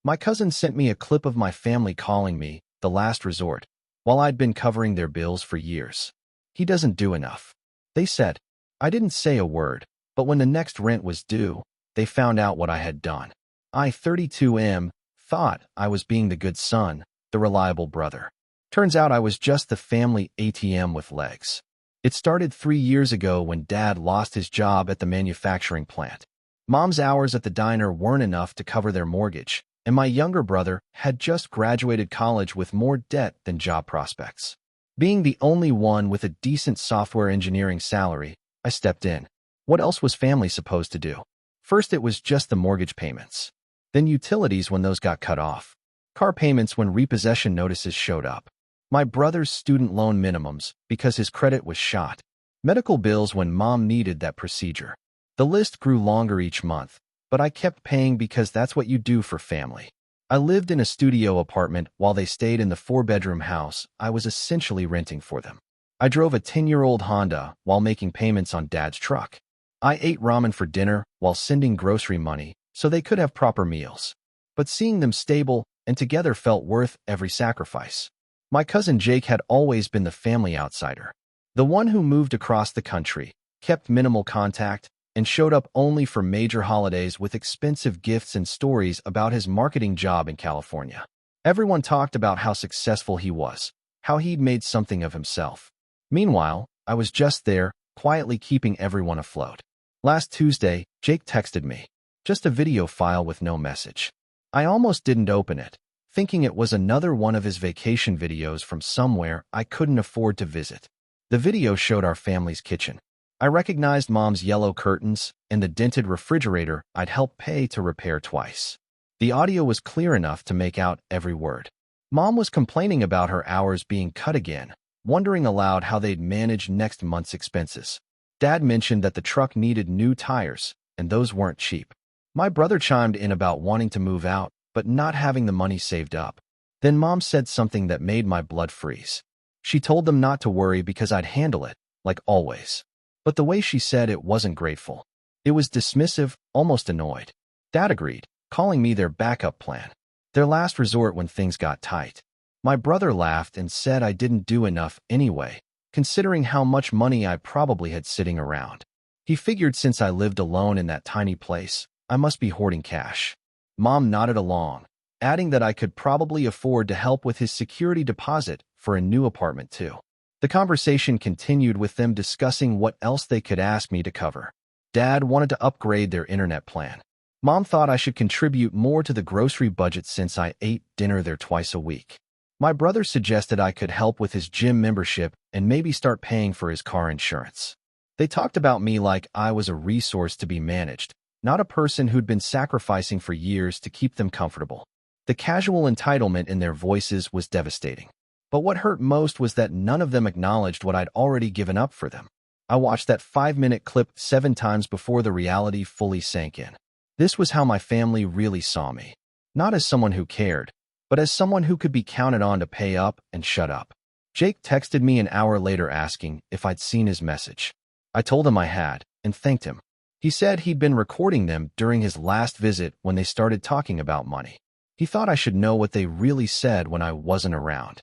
My cousin sent me a clip of my family calling me the last resort, while I'd been covering their bills for years. He doesn't do enough, they said. I didn't say a word, but when the next rent was due, they found out what I had done. I, 32M, thought I was being the good son, the reliable brother. Turns out I was just the family ATM with legs. It started 3 years ago when Dad lost his job at the manufacturing plant. Mom's hours at the diner weren't enough to cover their mortgage, and my younger brother had just graduated college with more debt than job prospects. Being the only one with a decent software engineering salary, I stepped in. What else was family supposed to do? First, it was just the mortgage payments. Then utilities when those got cut off. Car payments when repossession notices showed up. My brother's student loan minimums because his credit was shot. Medical bills when Mom needed that procedure. The list grew longer each month, but I kept paying because that's what you do for family. I lived in a studio apartment while they stayed in the 4-bedroom house I was essentially renting for them. I drove a 10-year-old Honda while making payments on Dad's truck. I ate ramen for dinner while sending grocery money so they could have proper meals. But seeing them stable and together felt worth every sacrifice. My cousin Jake had always been the family outsider. The one who moved across the country, kept minimal contact, and showed up only for major holidays with expensive gifts and stories about his marketing job in California. Everyone talked about how successful he was, how he'd made something of himself. Meanwhile, I was just there, quietly keeping everyone afloat. Last Tuesday, Jake texted me. Just a video file with no message. I almost didn't open it, thinking it was another one of his vacation videos from somewhere I couldn't afford to visit. The video showed our family's kitchen. I recognized Mom's yellow curtains and the dented refrigerator I'd helped pay to repair twice. The audio was clear enough to make out every word. Mom was complaining about her hours being cut again, wondering aloud how they'd manage next month's expenses. Dad mentioned that the truck needed new tires, and those weren't cheap. My brother chimed in about wanting to move out, but not having the money saved up. Then Mom said something that made my blood freeze. She told them not to worry because I'd handle it, like always. But the way she said it wasn't grateful. It was dismissive, almost annoyed. Dad agreed, calling me their backup plan. Their last resort when things got tight. My brother laughed and said I didn't do enough anyway, considering how much money I probably had sitting around. He figured since I lived alone in that tiny place, I must be hoarding cash. Mom nodded along, adding that I could probably afford to help with his security deposit for a new apartment too. The conversation continued with them discussing what else they could ask me to cover. Dad wanted to upgrade their internet plan. Mom thought I should contribute more to the grocery budget since I ate dinner there twice a week. My brother suggested I could help with his gym membership and maybe start paying for his car insurance. They talked about me like I was a resource to be managed, not a person who'd been sacrificing for years to keep them comfortable. The casual entitlement in their voices was devastating. But what hurt most was that none of them acknowledged what I'd already given up for them. I watched that 5-minute clip 7 times before the reality fully sank in. This was how my family really saw me. Not as someone who cared, but as someone who could be counted on to pay up and shut up. Jake texted me an hour later asking if I'd seen his message. I told him I had, and thanked him. He said he'd been recording them during his last visit when they started talking about money. He thought I should know what they really said when I wasn't around.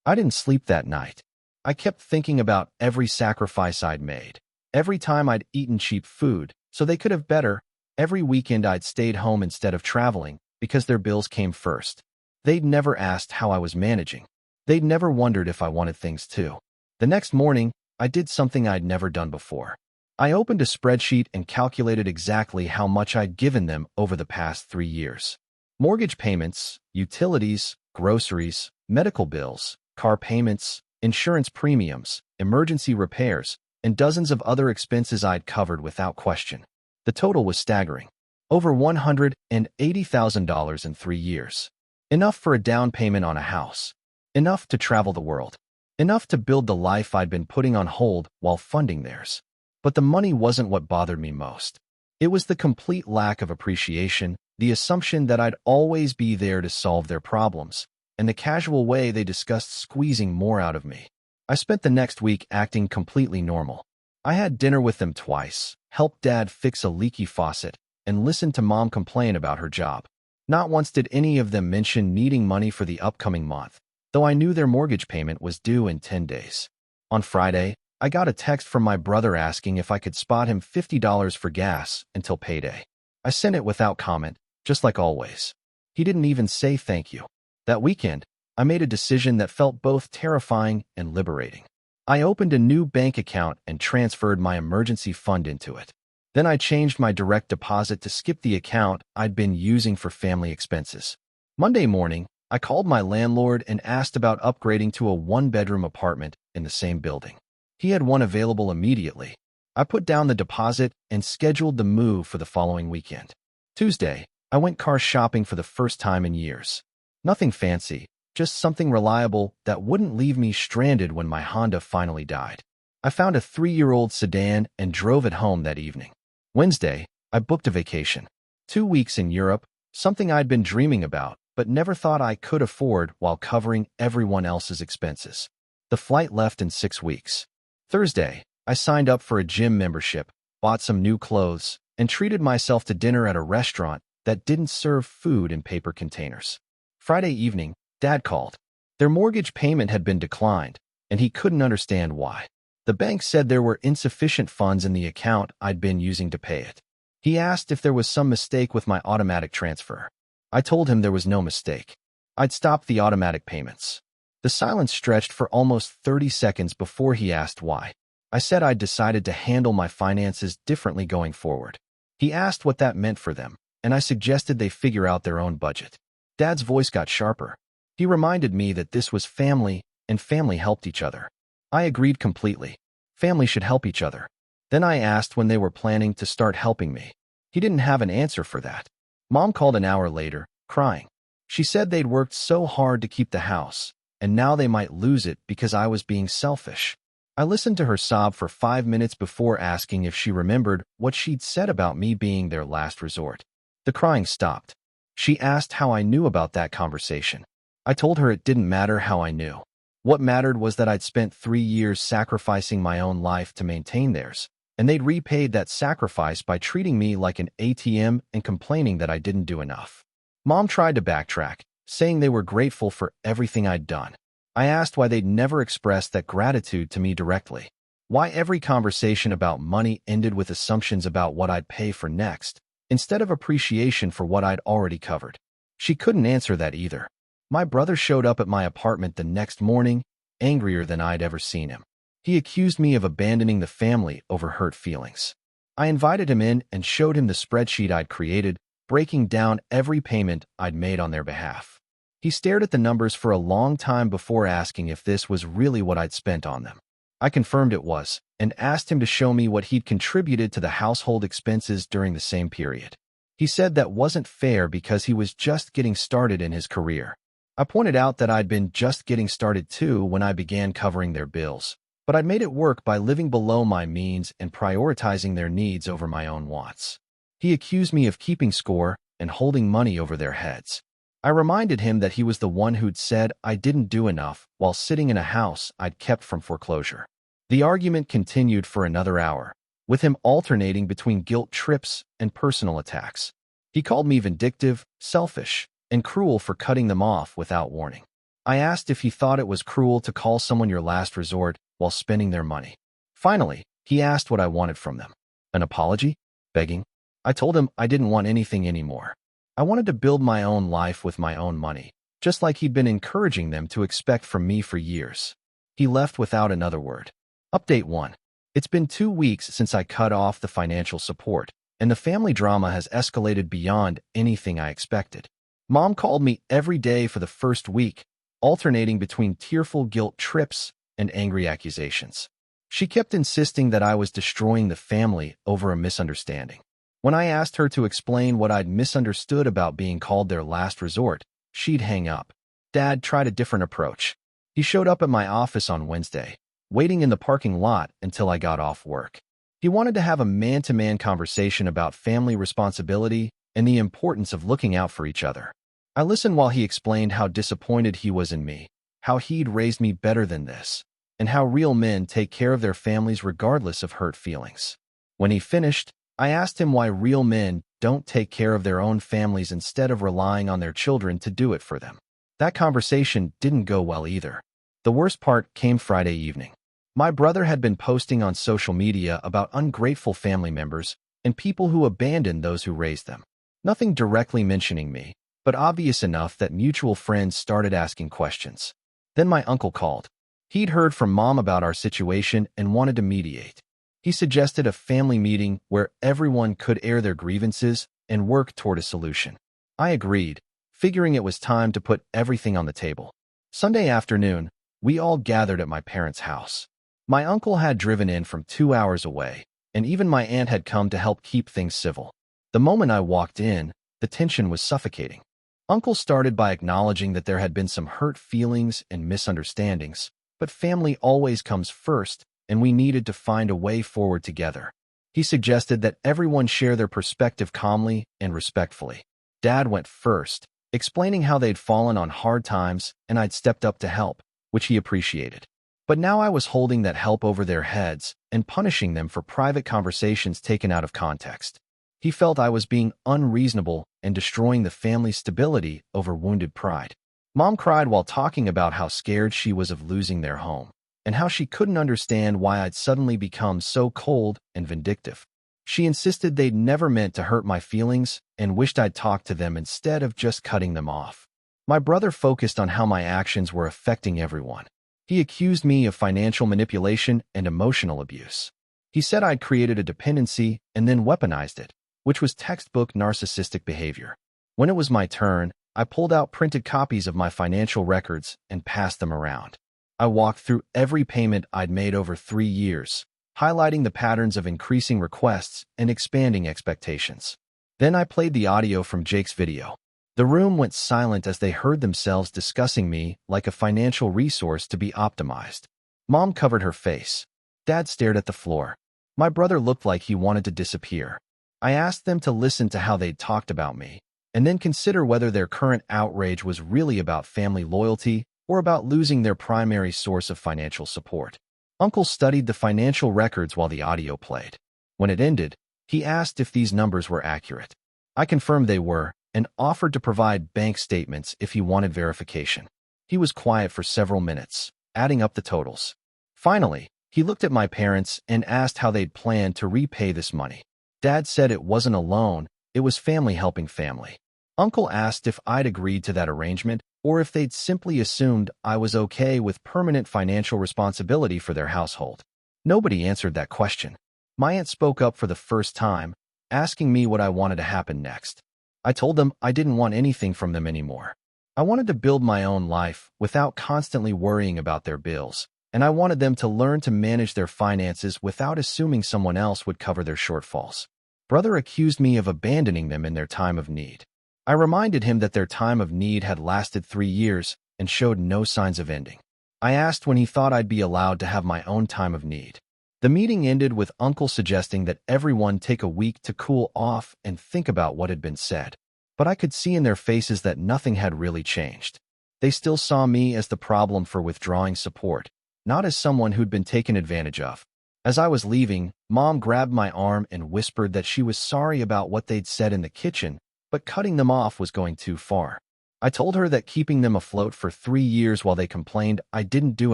I didn't sleep that night. I kept thinking about every sacrifice I'd made. Every time I'd eaten cheap food, so they could have better. Every weekend I'd stayed home instead of traveling, because their bills came first. They'd never asked how I was managing. They'd never wondered if I wanted things too. The next morning, I did something I'd never done before. I opened a spreadsheet and calculated exactly how much I'd given them over the past 3 years. Mortgage payments, utilities, groceries, medical bills, car payments, insurance premiums, emergency repairs, and dozens of other expenses I'd covered without question. The total was staggering. Over $180,000 in 3 years. Enough for a down payment on a house. Enough to travel the world. Enough to build the life I'd been putting on hold while funding theirs. But the money wasn't what bothered me most. It was the complete lack of appreciation, the assumption that I'd always be there to solve their problems, and the casual way they discussed squeezing more out of me. I spent the next week acting completely normal. I had dinner with them twice, helped Dad fix a leaky faucet, and listened to Mom complain about her job. Not once did any of them mention needing money for the upcoming month, though I knew their mortgage payment was due in 10 days. On Friday, I got a text from my brother asking if I could spot him $50 for gas until payday. I sent it without comment, just like always. He didn't even say thank you. That weekend, I made a decision that felt both terrifying and liberating. I opened a new bank account and transferred my emergency fund into it. Then I changed my direct deposit to skip the account I'd been using for family expenses. Monday morning, I called my landlord and asked about upgrading to a one-bedroom apartment in the same building. He had one available immediately. I put down the deposit and scheduled the move for the following weekend. Tuesday, I went car shopping for the first time in years. Nothing fancy, just something reliable that wouldn't leave me stranded when my Honda finally died. I found a 3-year-old sedan and drove it home that evening. Wednesday, I booked a vacation. 2 weeks in Europe, something I'd been dreaming about, but never thought I could afford while covering everyone else's expenses. The flight left in 6 weeks. Thursday, I signed up for a gym membership, bought some new clothes, and treated myself to dinner at a restaurant that didn't serve food in paper containers. Friday evening, Dad called. Their mortgage payment had been declined, and he couldn't understand why. The bank said there were insufficient funds in the account I'd been using to pay it. He asked if there was some mistake with my automatic transfer. I told him there was no mistake. I'd stopped the automatic payments. The silence stretched for almost 30 seconds before he asked why. I said I'd decided to handle my finances differently going forward. He asked what that meant for them, and I suggested they figure out their own budget. Dad's voice got sharper. He reminded me that this was family, and family helped each other. I agreed completely. Family should help each other. Then I asked when they were planning to start helping me. He didn't have an answer for that. Mom called an hour later, crying. She said they'd worked so hard to keep the house, and now they might lose it because I was being selfish. I listened to her sob for 5 minutes before asking if she remembered what she'd said about me being their last resort. The crying stopped. She asked how I knew about that conversation. I told her it didn't matter how I knew. What mattered was that I'd spent 3 years sacrificing my own life to maintain theirs, and they'd repaid that sacrifice by treating me like an ATM and complaining that I didn't do enough. Mom tried to backtrack, saying they were grateful for everything I'd done. I asked why they'd never expressed that gratitude to me directly. Why every conversation about money ended with assumptions about what I'd pay for next, instead of appreciation for what I'd already covered. She couldn't answer that either. My brother showed up at my apartment the next morning, angrier than I'd ever seen him. He accused me of abandoning the family over hurt feelings. I invited him in and showed him the spreadsheet I'd created, breaking down every payment I'd made on their behalf. He stared at the numbers for a long time before asking if this was really what I'd spent on them. I confirmed it was, and asked him to show me what he'd contributed to the household expenses during the same period. He said that wasn't fair because he was just getting started in his career. I pointed out that I'd been just getting started too when I began covering their bills, but I'd made it work by living below my means and prioritizing their needs over my own wants. He accused me of keeping score and holding money over their heads. I reminded him that he was the one who'd said I didn't do enough while sitting in a house I'd kept from foreclosure. The argument continued for another hour, with him alternating between guilt trips and personal attacks. He called me vindictive, selfish, and cruel for cutting them off without warning. I asked if he thought it was cruel to call someone your last resort while spending their money. Finally, he asked what I wanted from them. An apology? Begging? I told him I didn't want anything anymore. I wanted to build my own life with my own money, just like he'd been encouraging them to expect from me for years. He left without another word. Update 1. It's been 2 weeks since I cut off the financial support, and the family drama has escalated beyond anything I expected. Mom called me every day for the first week, alternating between tearful guilt trips and angry accusations. She kept insisting that I was destroying the family over a misunderstanding. When I asked her to explain what I'd misunderstood about being called their last resort, she'd hang up. Dad tried a different approach. He showed up at my office on Wednesday, waiting in the parking lot until I got off work. He wanted to have a man-to-man conversation about family responsibility and the importance of looking out for each other. I listened while he explained how disappointed he was in me, how he'd raised me better than this, and how real men take care of their families regardless of hurt feelings. When he finished, I asked him why real men don't take care of their own families instead of relying on their children to do it for them. That conversation didn't go well either. The worst part came Friday evening. My brother had been posting on social media about ungrateful family members and people who abandoned those who raised them. Nothing directly mentioning me, but obvious enough that mutual friends started asking questions. Then my uncle called. He'd heard from Mom about our situation and wanted to mediate. He suggested a family meeting where everyone could air their grievances and work toward a solution. I agreed, figuring it was time to put everything on the table. Sunday afternoon, we all gathered at my parents' house. My uncle had driven in from 2 hours away, and even my aunt had come to help keep things civil. The moment I walked in, the tension was suffocating. Uncle started by acknowledging that there had been some hurt feelings and misunderstandings, but family always comes first, and we needed to find a way forward together. He suggested that everyone share their perspective calmly and respectfully. Dad went first, explaining how they'd fallen on hard times and I'd stepped up to help, which he appreciated. But now I was holding that help over their heads and punishing them for private conversations taken out of context. He felt I was being unreasonable and destroying the family's stability over wounded pride. Mom cried while talking about how scared she was of losing their home, and how she couldn't understand why I'd suddenly become so cold and vindictive. She insisted they'd never meant to hurt my feelings and wished I'd talk to them instead of just cutting them off. My brother focused on how my actions were affecting everyone. He accused me of financial manipulation and emotional abuse. He said I'd created a dependency and then weaponized it, which was textbook narcissistic behavior. When it was my turn, I pulled out printed copies of my financial records and passed them around. I walked through every payment I'd made over 3 years, highlighting the patterns of increasing requests and expanding expectations. Then I played the audio from Jake's video. The room went silent as they heard themselves discussing me like a financial resource to be optimized. Mom covered her face. Dad stared at the floor. My brother looked like he wanted to disappear. I asked them to listen to how they'd talked about me, and then consider whether their current outrage was really about family loyalty or about losing their primary source of financial support. Uncle studied the financial records while the audio played. When it ended, he asked if these numbers were accurate. I confirmed they were and offered to provide bank statements if he wanted verification. He was quiet for several minutes, adding up the totals. Finally, he looked at my parents and asked how they'd planned to repay this money. Dad said it wasn't a loan, it was family helping family. Uncle asked if I'd agreed to that arrangement or if they'd simply assumed I was okay with permanent financial responsibility for their household. Nobody answered that question. My aunt spoke up for the first time, asking me what I wanted to happen next. I told them I didn't want anything from them anymore. I wanted to build my own life without constantly worrying about their bills, and I wanted them to learn to manage their finances without assuming someone else would cover their shortfalls. Brother accused me of abandoning them in their time of need. I reminded him that their time of need had lasted 3 years and showed no signs of ending. I asked when he thought I'd be allowed to have my own time of need. The meeting ended with Uncle suggesting that everyone take a week to cool off and think about what had been said. But I could see in their faces that nothing had really changed. They still saw me as the problem for withdrawing support, not as someone who'd been taken advantage of. As I was leaving, Mom grabbed my arm and whispered that she was sorry about what they'd said in the kitchen, but cutting them off was going too far. I told her that keeping them afloat for 3 years while they complained I didn't do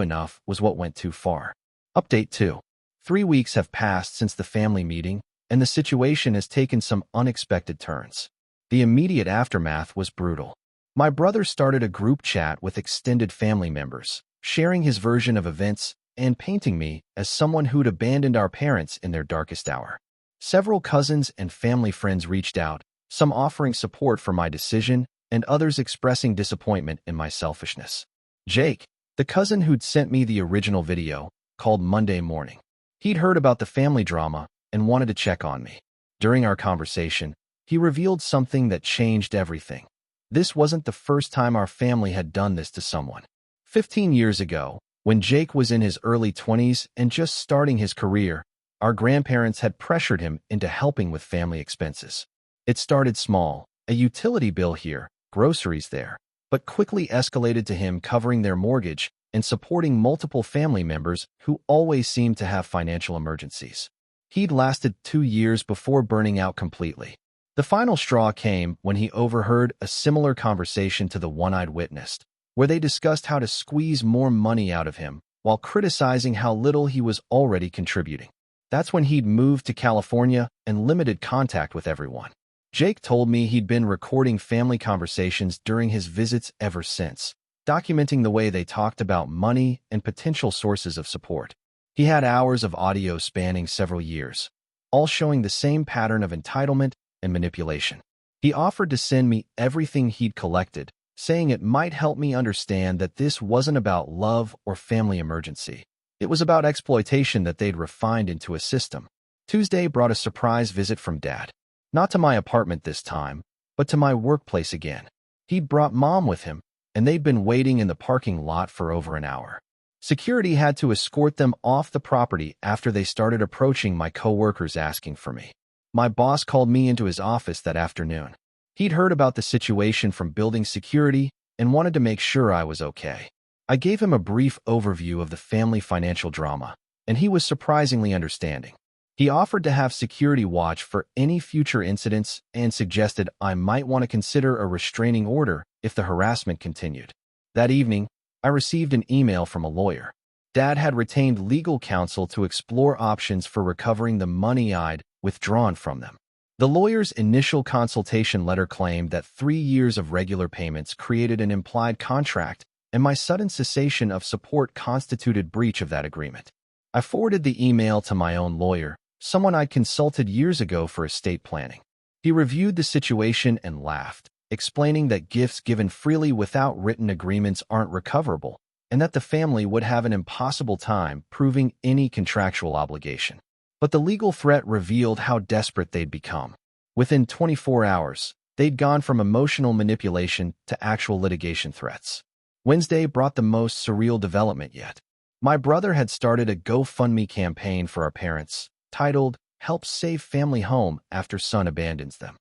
enough was what went too far. Update 2. 3 weeks have passed since the family meeting, and the situation has taken some unexpected turns. The immediate aftermath was brutal. My brother started a group chat with extended family members, sharing his version of events and painting me as someone who'd abandoned our parents in their darkest hour. Several cousins and family friends reached out, some offering support for my decision and others expressing disappointment in my selfishness. Jake, the cousin who'd sent me the original video, called Monday morning. He'd heard about the family drama and wanted to check on me. During our conversation, he revealed something that changed everything. This wasn't the first time our family had done this to someone. 15 years ago, when Jake was in his early 20s and just starting his career, our grandparents had pressured him into helping with family expenses. It started small, a utility bill here, groceries there, but quickly escalated to him covering their mortgage and supporting multiple family members who always seemed to have financial emergencies. He'd lasted 2 years before burning out completely. The final straw came when he overheard a similar conversation to the one I'd witnessed, where they discussed how to squeeze more money out of him while criticizing how little he was already contributing. That's when he'd moved to California and limited contact with everyone. Jake told me he'd been recording family conversations during his visits ever since, documenting the way they talked about money and potential sources of support. He had hours of audio spanning several years, all showing the same pattern of entitlement and manipulation. He offered to send me everything he'd collected, saying it might help me understand that this wasn't about love or family emergency. It was about exploitation that they'd refined into a system. Tuesday brought a surprise visit from Dad. Not to my apartment this time, but to my workplace again. He'd brought Mom with him, and they'd been waiting in the parking lot for over an hour. Security had to escort them off the property after they started approaching my coworkers asking for me. My boss called me into his office that afternoon. He'd heard about the situation from building security and wanted to make sure I was okay. I gave him a brief overview of the family financial drama, and he was surprisingly understanding. He offered to have security watch for any future incidents and suggested I might want to consider a restraining order if the harassment continued. That evening, I received an email from a lawyer. Dad had retained legal counsel to explore options for recovering the money I'd withdrawn from them. The lawyer's initial consultation letter claimed that 3 years of regular payments created an implied contract, and my sudden cessation of support constituted breach of that agreement. I forwarded the email to my own lawyer, someone I'd consulted years ago for estate planning. He reviewed the situation and laughed, explaining that gifts given freely without written agreements aren't recoverable, and that the family would have an impossible time proving any contractual obligation. But the legal threat revealed how desperate they'd become. Within 24 hours, they'd gone from emotional manipulation to actual litigation threats. Wednesday brought the most surreal development yet. My brother had started a GoFundMe campaign for our parents, titled, "Help Save Family Home After Son Abandons Them."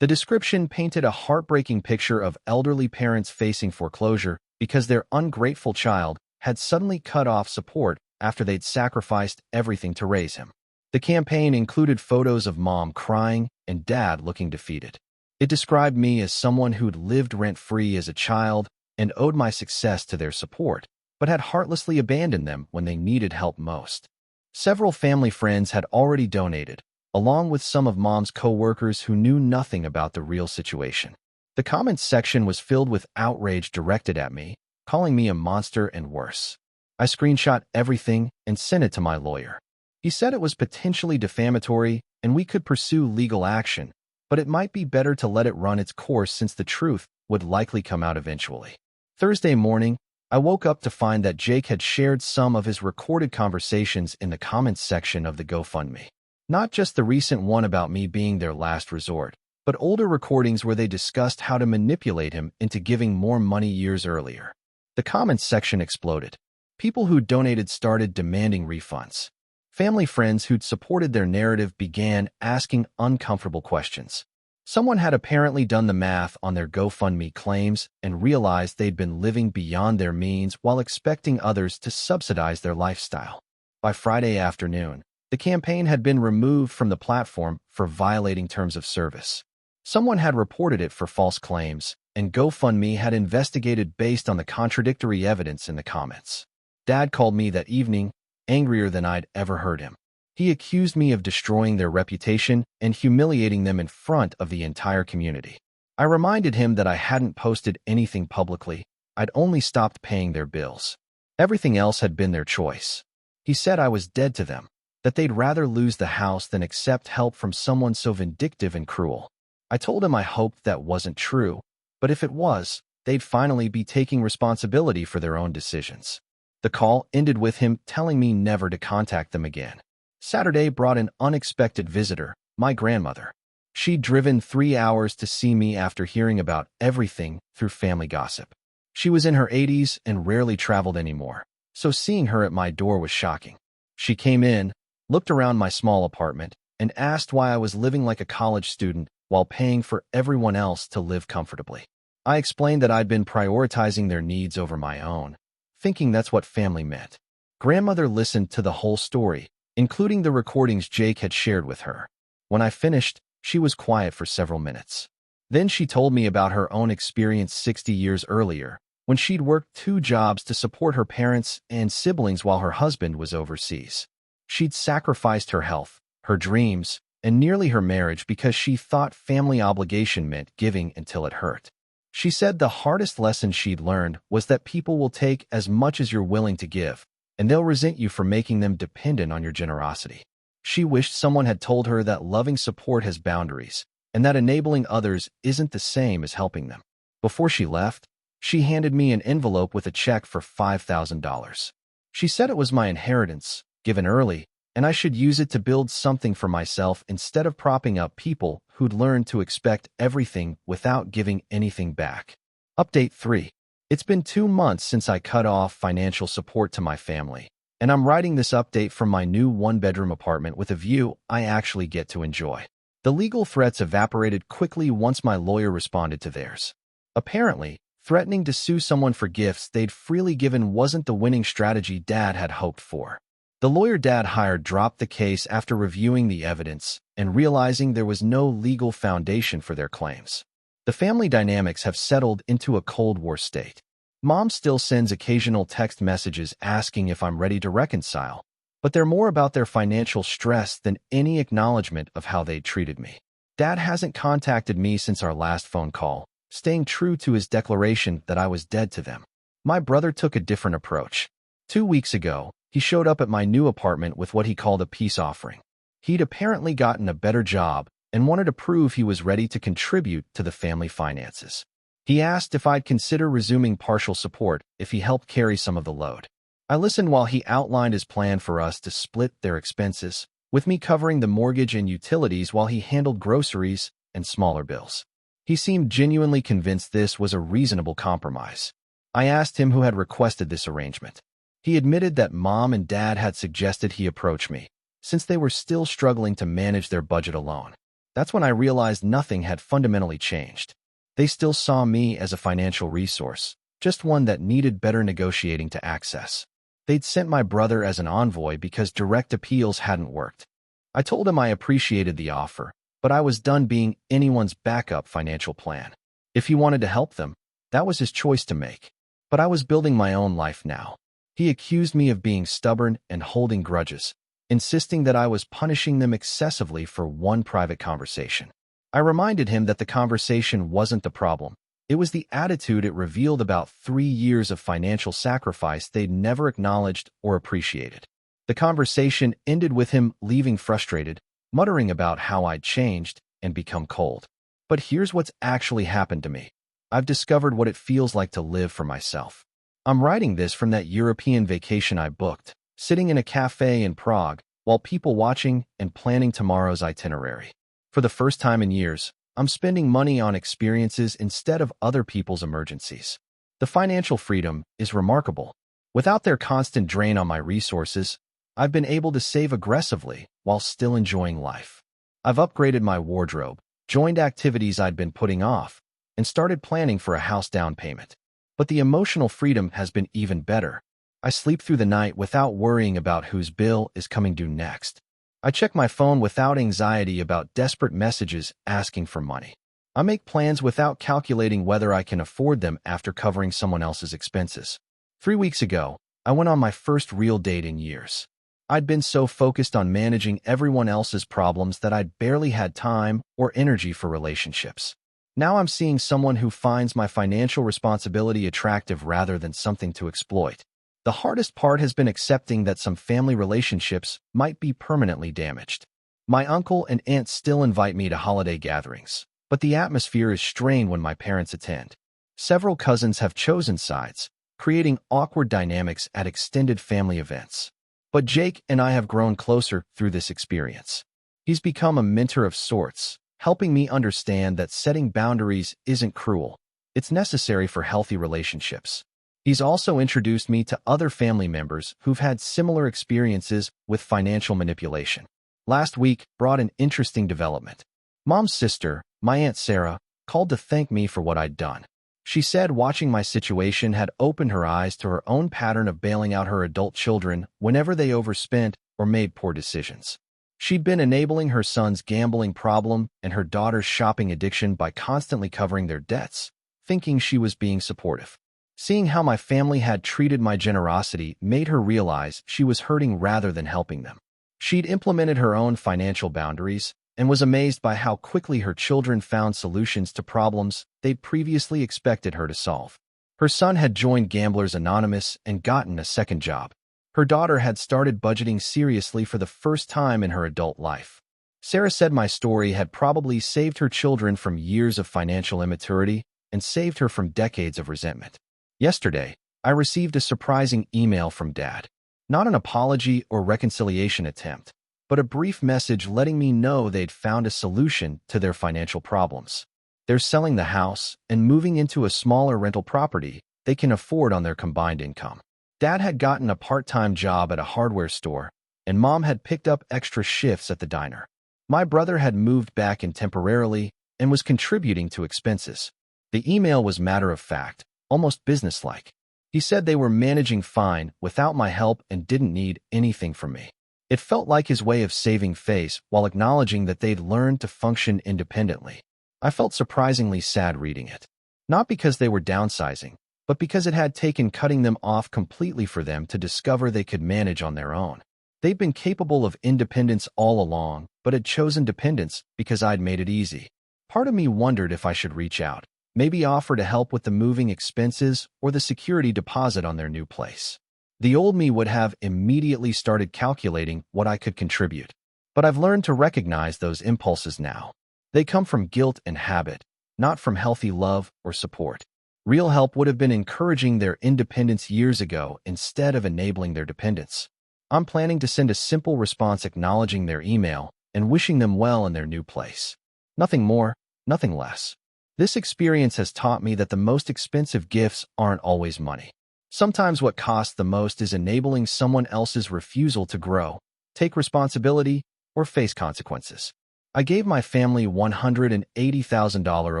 The description painted a heartbreaking picture of elderly parents facing foreclosure because their ungrateful child had suddenly cut off support after they'd sacrificed everything to raise him. The campaign included photos of Mom crying and Dad looking defeated. It described me as someone who'd lived rent-free as a child and owed my success to their support, but had heartlessly abandoned them when they needed help most. Several family friends had already donated, along with some of Mom's co-workers who knew nothing about the real situation. The comments section was filled with outrage directed at me, calling me a monster and worse. I screenshot everything and sent it to my lawyer. He said it was potentially defamatory and we could pursue legal action, but it might be better to let it run its course since the truth would likely come out eventually. Thursday morning, I woke up to find that Jake had shared some of his recorded conversations in the comments section of the GoFundMe. Not just the recent one about me being their last resort, but older recordings where they discussed how to manipulate him into giving more money years earlier. The comments section exploded. People who donated started demanding refunds. Family friends who'd supported their narrative began asking uncomfortable questions. Someone had apparently done the math on their GoFundMe claims and realized they'd been living beyond their means while expecting others to subsidize their lifestyle. By Friday afternoon, the campaign had been removed from the platform for violating terms of service. Someone had reported it for false claims, and GoFundMe had investigated based on the contradictory evidence in the comments. Dad called me that evening, angrier than I'd ever heard him. He accused me of destroying their reputation and humiliating them in front of the entire community. I reminded him that I hadn't posted anything publicly. I'd only stopped paying their bills. Everything else had been their choice. He said I was dead to them, that they'd rather lose the house than accept help from someone so vindictive and cruel. I told him I hoped that wasn't true, but if it was, they'd finally be taking responsibility for their own decisions. The call ended with him telling me never to contact them again. Saturday brought an unexpected visitor, my grandmother. She'd driven 3 hours to see me after hearing about everything through family gossip. She was in her 80s and rarely traveled anymore, so seeing her at my door was shocking. She came in, looked around my small apartment, and asked why I was living like a college student while paying for everyone else to live comfortably. I explained that I'd been prioritizing their needs over my own, thinking that's what family meant. Grandmother listened to the whole story, including the recordings Jake had shared with her. When I finished, She was quiet for several minutes. Then she told me about her own experience 60 years earlier, when she'd worked 2 jobs to support her parents and siblings while her husband was overseas. She'd sacrificed her health, her dreams, and nearly her marriage because she thought family obligation meant giving until it hurt. She said the hardest lesson she'd learned was that people will take as much as you're willing to give, and they'll resent you for making them dependent on your generosity. She wished someone had told her that loving support has boundaries, and that enabling others isn't the same as helping them. Before she left, she handed me an envelope with a check for $5,000. She said it was my inheritance, given early, and I should use it to build something for myself instead of propping up people who'd learned to expect everything without giving anything back. Update 3. It's been 2 months since I cut off financial support to my family, and I'm writing this update from my new 1-bedroom apartment with a view I actually get to enjoy. The legal threats evaporated quickly once my lawyer responded to theirs. Apparently, threatening to sue someone for gifts they'd freely given wasn't the winning strategy Dad had hoped for. The lawyer Dad hired dropped the case after reviewing the evidence and realizing there was no legal foundation for their claims. The family dynamics have settled into a Cold War state. Mom still sends occasional text messages asking if I'm ready to reconcile, but they're more about their financial stress than any acknowledgement of how they treated me. Dad hasn't contacted me since our last phone call, staying true to his declaration that I was dead to them. My brother took a different approach. 2 weeks ago, he showed up at my new apartment with what he called a peace offering. He'd apparently gotten a better job and wanted to prove he was ready to contribute to the family finances. He asked if I'd consider resuming partial support if he helped carry some of the load. I listened while he outlined his plan for us to split their expenses, with me covering the mortgage and utilities while he handled groceries and smaller bills. He seemed genuinely convinced this was a reasonable compromise. I asked him who had requested this arrangement. He admitted that Mom and Dad had suggested he approach me, since they were still struggling to manage their budget alone. That's when I realized nothing had fundamentally changed. They still saw me as a financial resource, just one that needed better negotiating to access. They'd sent my brother as an envoy because direct appeals hadn't worked. I told him I appreciated the offer, but I was done being anyone's backup financial plan. If he wanted to help them, that was his choice to make. But I was building my own life now. He accused me of being stubborn and holding grudges, insisting that I was punishing them excessively for one private conversation. I reminded him that the conversation wasn't the problem. It was the attitude it revealed about 3 years of financial sacrifice they'd never acknowledged or appreciated. The conversation ended with him leaving frustrated, muttering about how I'd changed and become cold. But here's what's actually happened to me. I've discovered what it feels like to live for myself. I'm writing this from that European vacation I booked, sitting in a cafe in Prague, while people watching and planning tomorrow's itinerary. For the first time in years, I'm spending money on experiences instead of other people's emergencies. The financial freedom is remarkable. Without their constant drain on my resources, I've been able to save aggressively while still enjoying life. I've upgraded my wardrobe, joined activities I'd been putting off, and started planning for a house down payment. But the emotional freedom has been even better. I sleep through the night without worrying about whose bill is coming due next. I check my phone without anxiety about desperate messages asking for money. I make plans without calculating whether I can afford them after covering someone else's expenses. 3 weeks ago, I went on my first real date in years. I'd been so focused on managing everyone else's problems that I'd barely had time or energy for relationships. Now I'm seeing someone who finds my financial responsibility attractive rather than something to exploit. The hardest part has been accepting that some family relationships might be permanently damaged. My uncle and aunt still invite me to holiday gatherings, but the atmosphere is strained when my parents attend. Several cousins have chosen sides, creating awkward dynamics at extended family events. But Jake and I have grown closer through this experience. He's become a mentor of sorts, helping me understand that setting boundaries isn't cruel. It's necessary for healthy relationships. He's also introduced me to other family members who've had similar experiences with financial manipulation. Last week brought an interesting development. Mom's sister, my Aunt Sarah, called to thank me for what I'd done. She said watching my situation had opened her eyes to her own pattern of bailing out her adult children whenever they overspent or made poor decisions. She'd been enabling her son's gambling problem and her daughter's shopping addiction by constantly covering their debts, thinking she was being supportive. Seeing how my family had treated my generosity made her realize she was hurting rather than helping them. She'd implemented her own financial boundaries and was amazed by how quickly her children found solutions to problems they'd previously expected her to solve. Her son had joined Gamblers Anonymous and gotten a second job. Her daughter had started budgeting seriously for the first time in her adult life. Sarah said my story had probably saved her children from years of financial immaturity and saved her from decades of resentment. Yesterday, I received a surprising email from Dad. Not an apology or reconciliation attempt, but a brief message letting me know they'd found a solution to their financial problems. They're selling the house and moving into a smaller rental property they can afford on their combined income. Dad had gotten a part-time job at a hardware store, and Mom had picked up extra shifts at the diner. My brother had moved back in temporarily and was contributing to expenses. The email was matter-of-fact, almost businesslike. He said they were managing fine without my help and didn't need anything from me. It felt like his way of saving face while acknowledging that they'd learned to function independently. I felt surprisingly sad reading it. Not because they were downsizing, but because it had taken cutting them off completely for them to discover they could manage on their own. They'd been capable of independence all along, but had chosen dependence because I'd made it easy. Part of me wondered if I should reach out, maybe offer to help with the moving expenses or the security deposit on their new place. The old me would have immediately started calculating what I could contribute. But I've learned to recognize those impulses now. They come from guilt and habit, not from healthy love or support. Real help would have been encouraging their independence years ago instead of enabling their dependence. I'm planning to send a simple response acknowledging their email and wishing them well in their new place. Nothing more, nothing less. This experience has taught me that the most expensive gifts aren't always money. Sometimes what costs the most is enabling someone else's refusal to grow, take responsibility, or face consequences. I gave my family $180,000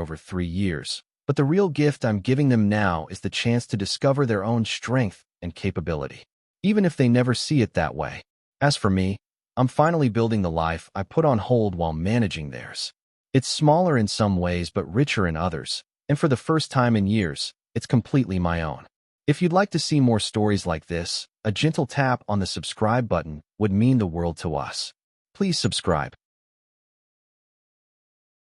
over 3 years. But the real gift I'm giving them now is the chance to discover their own strength and capability, even if they never see it that way. As for me, I'm finally building the life I put on hold while managing theirs. It's smaller in some ways but richer in others, and for the first time in years, it's completely my own. If you'd like to see more stories like this, a gentle tap on the subscribe button would mean the world to us. Please subscribe.